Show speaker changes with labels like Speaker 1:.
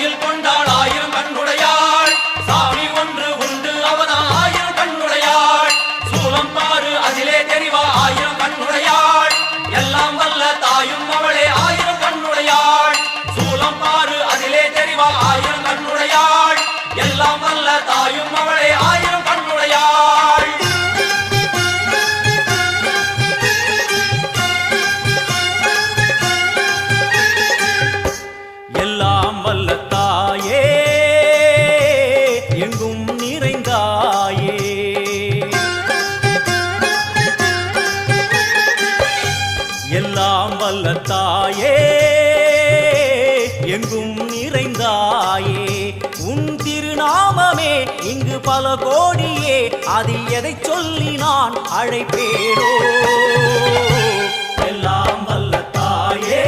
Speaker 1: கோயில் கொண்டாள் ஆயிரம் கண்ணுடையாள் சாமி ஒன்று உண்டு அவன் ஆயிரம் கண்ணுடையாள் சூலம் பாரு அதிலே தெரிவா ஆயிரம் கண்ணுடையாள் எல்லாம் வல்ல தாயும் அவளே ஆயிரம் கண்ணுடையாள் சூலம் பாரு அதிலே தெரிவா ஆயிரம் கண்ணுடையாள் எல்லாம் வல்ல தாயும் அவளே ஆயிரம் கண்ணுடையாள்
Speaker 2: எல்லாம் வல்ல தாயே எங்கும் நிறைந்தாயே எல்லாம் வல்ல தாயே எங்கும் நிறைந்தாயே உன் திருநாமமே இங்கு பல கோடியே அதில் எதை சொல்லி நான் அழைப்பேனோ எல்லாம் வல்ல தாயே